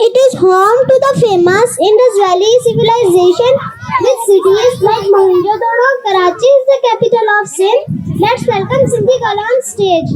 It is home to the famous Indus Valley civilization with cities like Mohenjo-daro. Karachi is the capital of Sindh. Let's welcome Sindhi Kala on stage.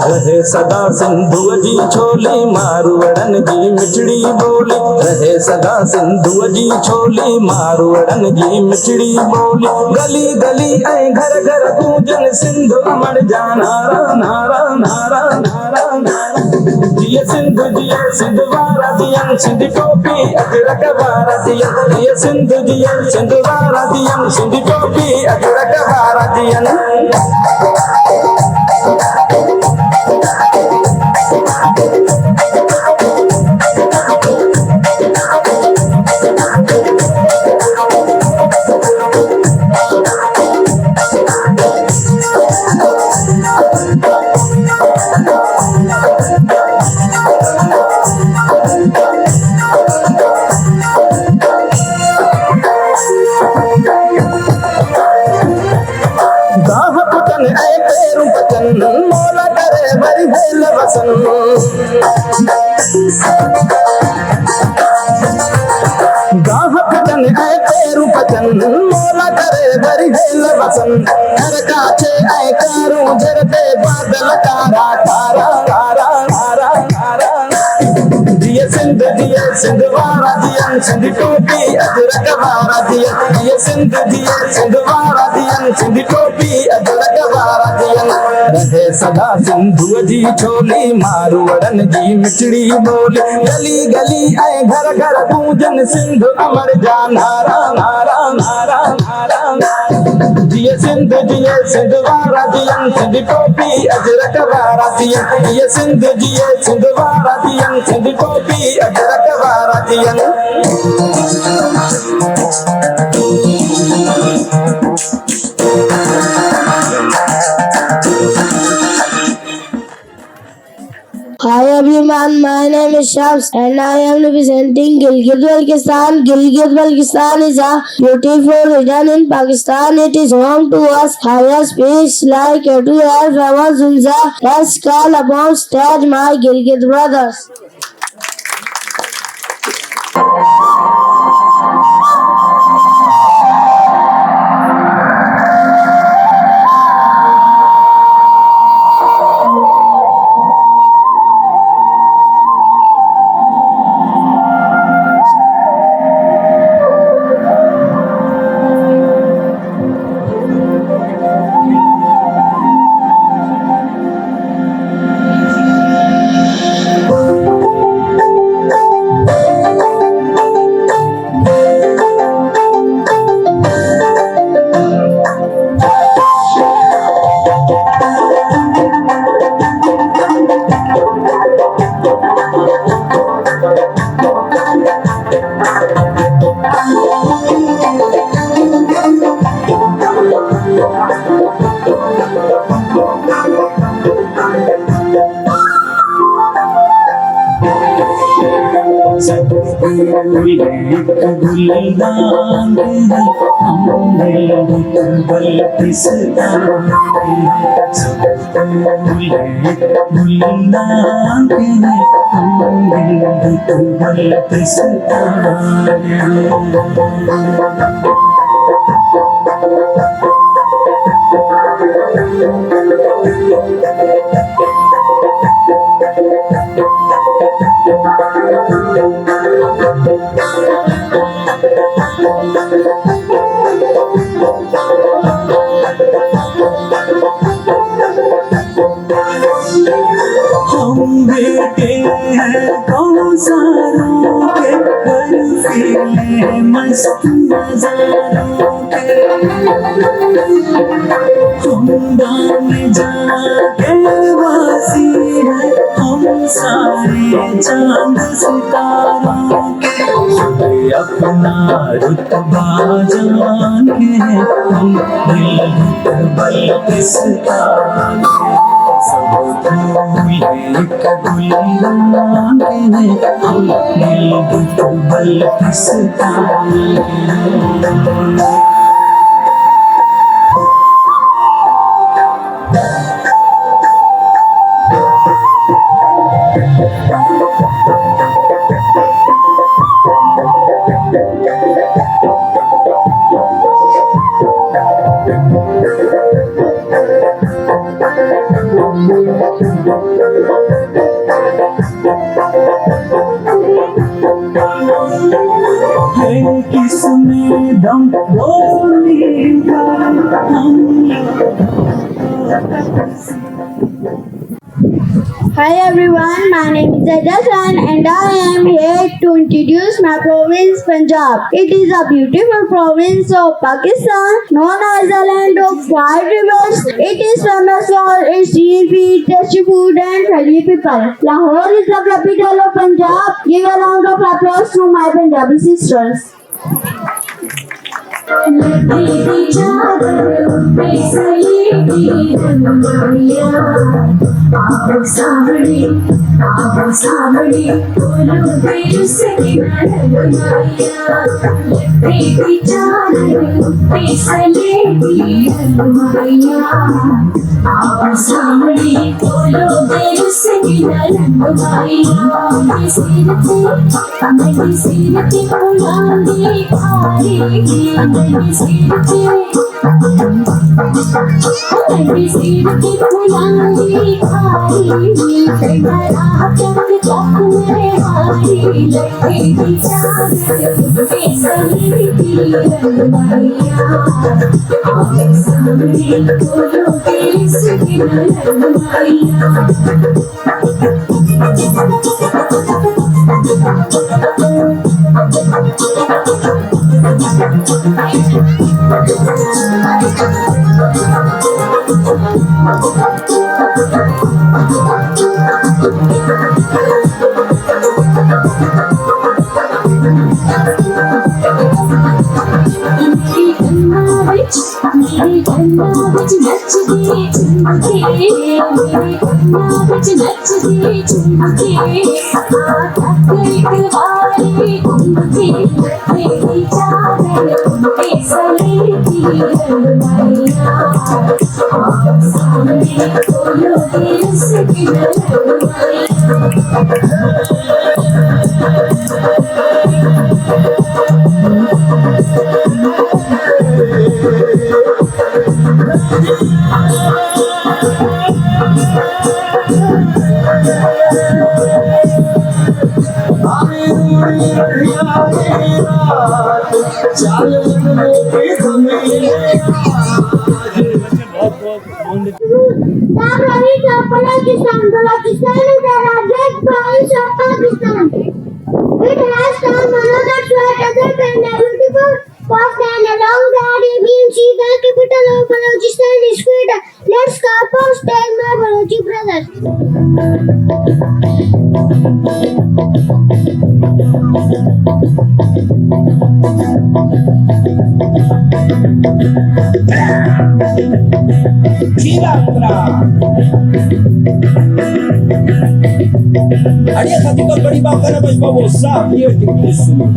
रहे सदा सिंधु जी छोली मारवड़न जी मिठड़ी बोली। रहे सदा सिंधु जी छोली मारवड़न जी मिठड़ी बोली। गली गली ऐं घर घर गूंजन सिंधु अमर जा नारा नारा नारा नारा नारा। जिए सिंधु जिए सिंध वारा दियन सिंध टोपी अजरक वारा दियन। जिए सिंधु जिए सिंध वारा दियन सिंध टोपी अजरक वारा दियन। मोला करे बरी हेल वसन गाह पटन ऐ पेरू पचन मोला करे बरी हेल वसन। घर काछे ऐ कारू झरते बादल कारा कारा कारा कारा कारा। जिए सिंध वारा दियन सिंध टोपी अजरक वारा दियन। जिए सिंध वारा दियन सिंध टोपी अजरक वारा दियन। रहे सदा सिंधु जी छोली मारवड़न जी मिठड़ी बोली। गली गली ऐं घर घर गूंजन सिंधु अमर जा नारा नारा नारा नारा। जिए सिंध वारा दियन सिंध टोपी अजरक वारा दियन। जिए सिंध वारा दियन सिंध टोपी अजरक वारा दियन। Hi everyone, my name is Shams and I am representing Gilgit-Baltistan. Gilgit-Baltistan is a beautiful region in Pakistan. It is home to us highest peaks like A2L, Rawat Zulza. Let's call upon stage my Gilgit brothers. हम बेटे हैं कौसारों के बर्फीले मस्त नजारों के। हम दाम जाके वासी हैं हम सारे चांद सितारों के अपना रुतबा जान के हम दिल बल्किस्ता सब फूल एक गुलनान के हम दिल बल्किस्ता है किसमें दम बोलने का Hi everyone, my name is Ajay Khan and I am here to introduce my province Punjab. It is a beautiful province of Pakistan known as the land of five rivers. It is famous for its green feet, tasty food and friendly people. Lahore is the capital of Punjab. Give a round of applause to my Punjabi sisters. Pakistan is the largest province of Pakistan. It has some another desert and a beautiful coast and along the Arabian Sea. The capital of Balochistan is Quetta. Let's compose tell my Balochi brothers. Adia ketika beribau karena bos bawa sapi itu semua.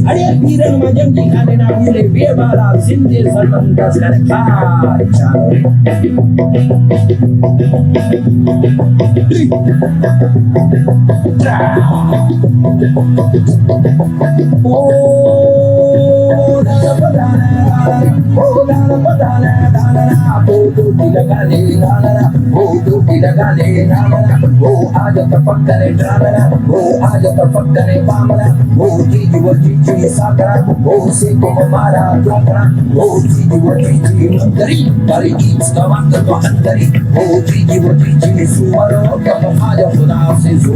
Adia piran macam di ada nabi lebih bala zinde zaman dasar kaca. Oh, आज तफक्कर ड्रामना वो आज तफक्कर बामना वो चीज वो चीज साकरा वो से को हमारा जोकरा वो चीज वो चीज मंदरी पर ईच का वक्त तो अंदरी वो चीज सुमरो कब आज खुदा से जो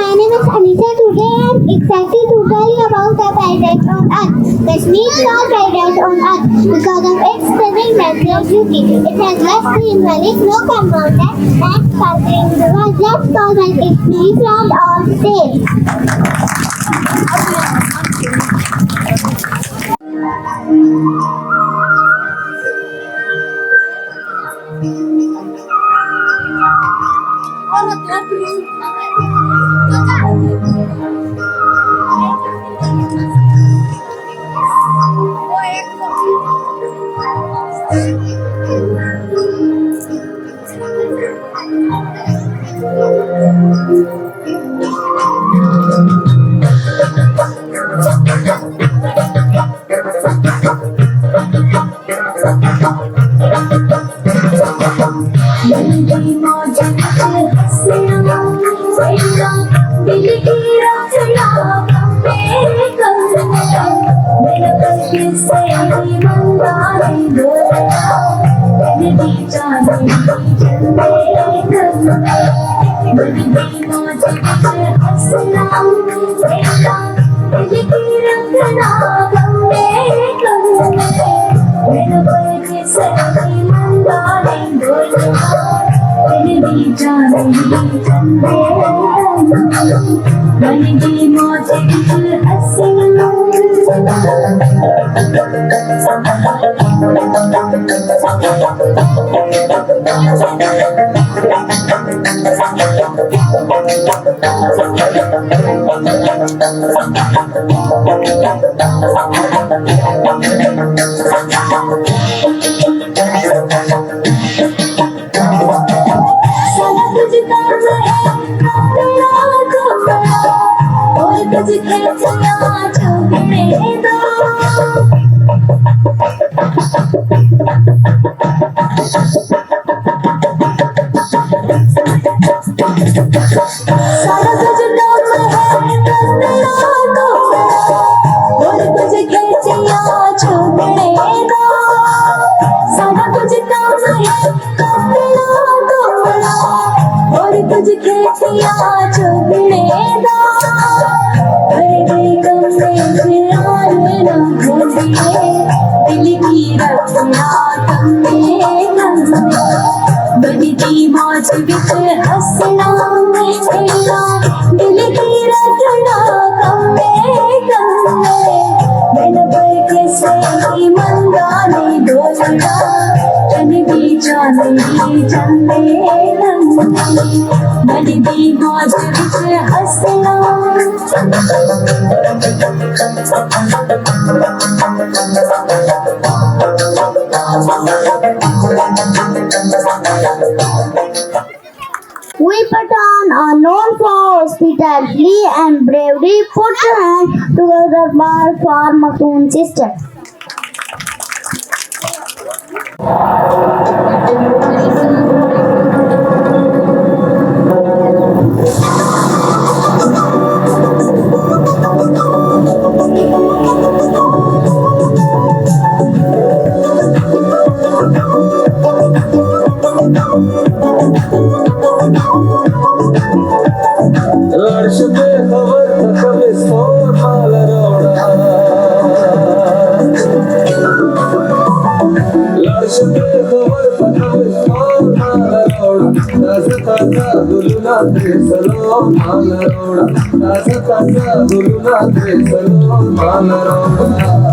My name is Anita. Today I am excited to tell you about the paradise on Earth. Kashmir is our paradise on Earth because of its stunning natural beauty. It has lush green valleys, snow-capped mountains, and sparkling rivers that cause its free from all states. We Pathan are known for hospitality and bravery. Put your hands together for Maktoum sister. लर्श पे खबर कभी सोर माल रोड़ा लर्श पे खबर कभी सोर माल रोड़ा ताजा दुलना त्रिसलो माल रोड़ा ताजा दुलना त्रिसलो माल रोड़ा